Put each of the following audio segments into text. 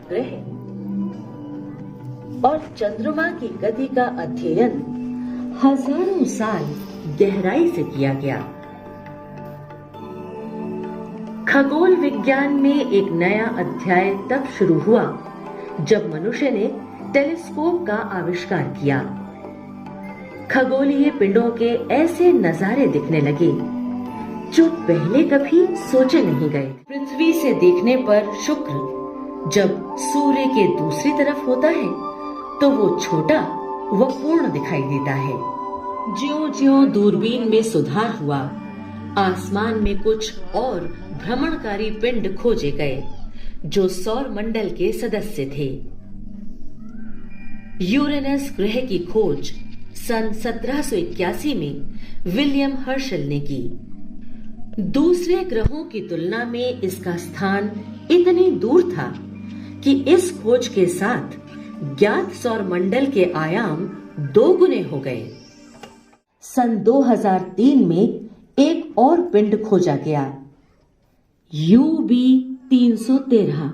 ग्रह और चंद्रमा की गति का अध्ययन हजारों साल गहराई से किया गया। खगोल विज्ञान में एक नया अध्याय तब शुरू हुआ जब मनुष्य ने टेलीस्कोप का आविष्कार किया। खगोलीय पिंडों के ऐसे नजारे दिखने लगे जो पहले कभी सोचे नहीं गए। पृथ्वी से देखने पर शुक्र जब सूर्य के दूसरी तरफ होता है तो वो छोटा व पूर्ण दिखाई देता है। ज्यों-ज्यों दूरबीन में सुधार हुआ, आसमान में कुछ और भ्रमणकारी पिंड खोजे गए जो सौर मंडल के सदस्य थे। यूरेनस ग्रह की खोज सन 1781 में विलियम हर्शल ने की। दूसरे ग्रहों की तुलना में इसका स्थान इतनी दूर था कि इस खोज के साथ ज्ञात सौर मंडल के आयाम 2 गुने हो गए। सन 2003 में एक और पिंड खोजा गया, UB 313,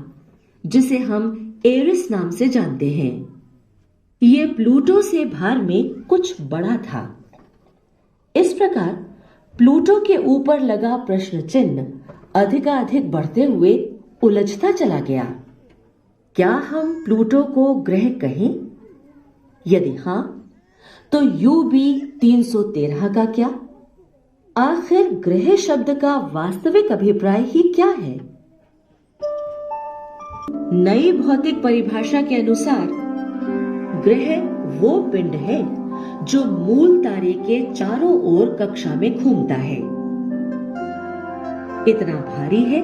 जिसे हम एरिस नाम से जानते हैं। ये प्लूटो से भार में कुछ बड़ा था। इस प्रकार प्लूटो के ऊपर लगा प्रश्न चिन्ह अधिकाधिक बढ़ते हुए उलझता चला गया। क्या हम प्लूटो को ग्रह कहें? यदि हां, तो UB 313 का क्या? आखिर ग्रह शब्द का वास्तविक अभिप्राय ही क्या है? नई भौतिक परिभाषा के अनुसार ग्रह वो पिंड है जो मूल तारे के चारों ओर कक्षा में घूमता है। इतना भारी है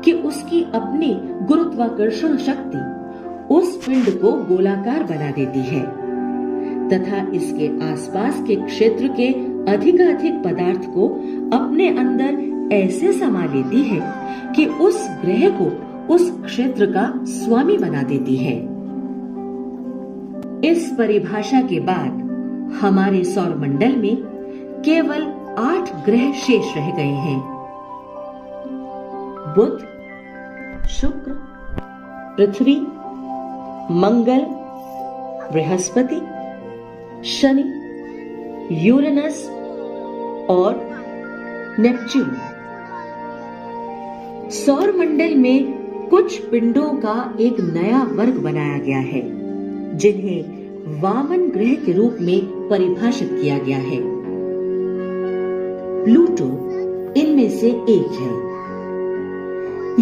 कि उसकी अपनी गुरुत्वाकर्षण शक्ति उस पिंड को गोलाकार बना देती है तथा इसके आसपास के क्षेत्र के अधिकाधिक पदार्थ को अपने अंदर ऐसे समा लेती है कि उस ग्रह को उस क्षेत्र का स्वामी बना देती है। इस परिभाषा के बाद हमारे सौर मंडल में केवल 8 ग्रह शेष रह गए हैं। बुध, शुक्र, पृथ्वी, मंगल, बृहस्पति, शनि, यूरेनस और नेपच्यून। सौर मंडल में कुछ पिंडों का एक नया वर्ग बनाया गया है जिन्हें वामन ग्रह के रूप में परिभाषित किया गया है। प्लूटो इनमें से एक है।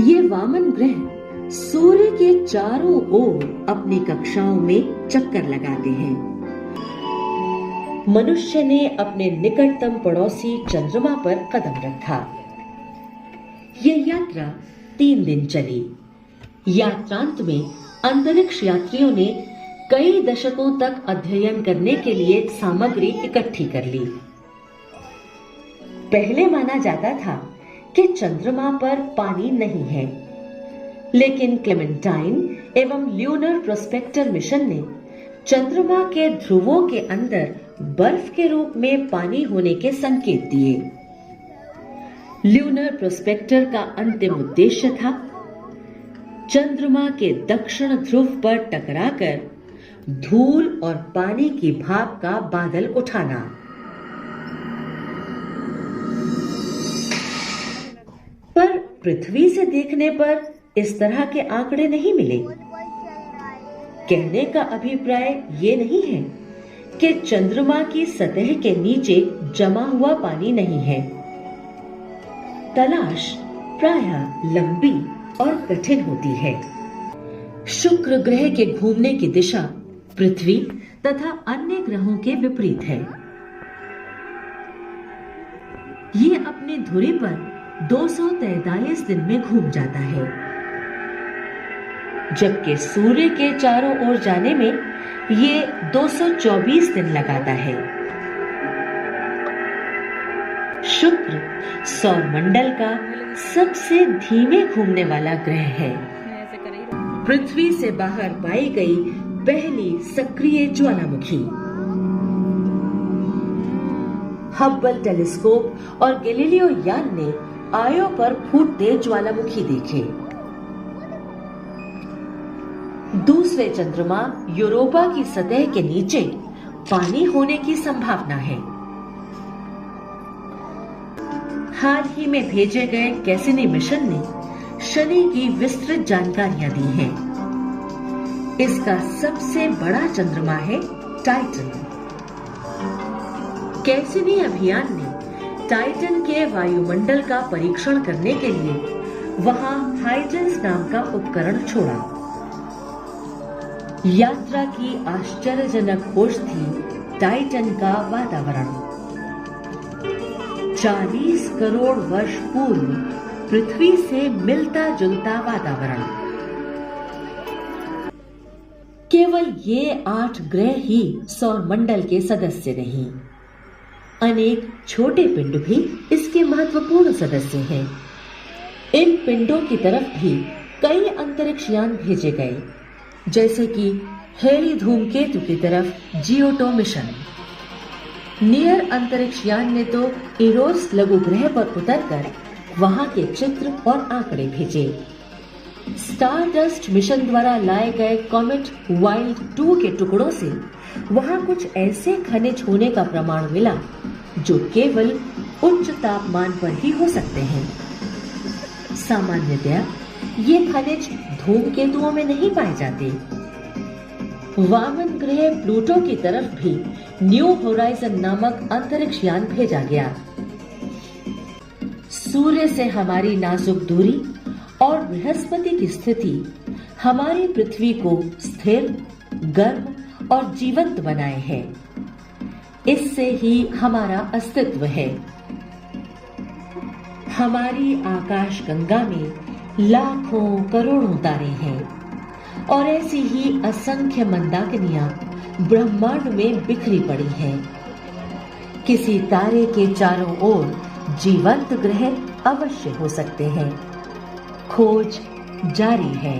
ये वामन ग्रह सूर्य के चारों ओर अपनी कक्षाओं में चक्कर लगाते हैं। मनुष्य ने अपने निकटतम पड़ोसी चंद्रमा पर कदम रखा। यह यात्रा 3 दिन चली। यात्रांत में अंतरिक्ष यात्रियों ने कई दशकों तक अध्ययन करने के लिए सामग्री इकट्ठी कर ली। पहले माना जाता था कि चंद्रमा पर पानी नहीं है, लेकिन क्लेमेंटाइन एवं ल्यूनर प्रोस्पेक्टर मिशन ने चंद्रमा के ध्रुवों के अंदर बर्फ के रूप में पानी होने के संकेत दिए। ल्यूनर प्रोस्पेक्टर का अंतिम उद्देश्य था चंद्रमा के दक्षिण ध्रुव पर टकराकर धूल और पानी की भाप का बादल उठाना। पर पृथ्वी से देखने पर इस तरह के आंकड़े नहीं मिले। कहने का अभिप्राय ये नहीं है कि चंद्रमा की सतह के नीचे जमा हुआ पानी नहीं है। तलाश प्रायः लंबी और कठिन होती है। शुक्र ग्रह के घूमने की दिशा पृथ्वी तथा अन्य ग्रहों के विपरीत है। ये अपनी धुरी पर 243 दिन में घूम जाता है, जबकि सूर्य के चारों ओर जाने में ये 224 दिन लगाता है। शुक्र सौर मंडल का सबसे धीमे घूमने वाला ग्रह है। पृथ्वी से बाहर पाई गई पहली सक्रिय ज्वालामुखी। हब्बल टेलीस्कोप और गैलीलियो यान ने आयो पर फूटते ज्वालामुखी देखे। दूसरे चंद्रमा यूरोपा की सतह के नीचे पानी होने की संभावना है। हाल ही में भेजे गए कैसिनी मिशन ने शनि की विस्तृत जानकारियां दी हैं। इसका सबसे बड़ा चंद्रमा है टाइटन। कैसिनी अभियान ने टाइटन के वायुमंडल का परीक्षण करने के लिए वहां हाइजेंस नाम का उपकरण छोड़ा। यात्रा की आश्चर्यजनक खोज थी टाइटन का वातावरण। 40 करोड़ वर्ष पूर्व पृथ्वी से मिलता जुलता वातावरण। केवल ये 8 ग्रह ही सौरमंडल के सदस्य नहीं, अनेक छोटे पिंड भी इसके महत्वपूर्ण सदस्य हैं। इन पिंडों की तरफ भी कई अंतरिक्ष यान भेजे गए, जैसे कि हेली धूमकेतु की तरफ जियोटो मिशन। नियर अंतरिक्ष यान ने तो इरोस लघु ग्रह पर उतरकर वहां के चित्र और आंकड़े भेजे। स्टारडस्ट मिशन द्वारा लाए गए कॉमेट वाइल्ड 2 के टुकड़ों से वहां कुछ ऐसे खनिज होने का प्रमाण मिला जो केवल उच्च तापमान पर ही हो सकते हैं। सामान्यतया ये खनिज धूमकेतुओं में नहीं पाए जाते। वामन ग्रह प्लूटो की तरफ भी न्यू होराइजन नामक अंतरिक्ष यान भेजा गया। सूर्य से हमारी नाजुक दूरी और बृहस्पति की स्थिति हमारी पृथ्वी को स्थिर, गर्म और जीवंत बनाए है। इससे ही हमारा अस्तित्व है। हमारी आकाश गंगा में लाखों करोड़ों तारे हैं और ऐसी ही असंख्य मंदाकिनियां ब्रह्मांड में बिखरी पड़ी हैं। किसी तारे के चारों ओर जीवंत ग्रह अवश्य हो सकते हैं। खोज जारी है।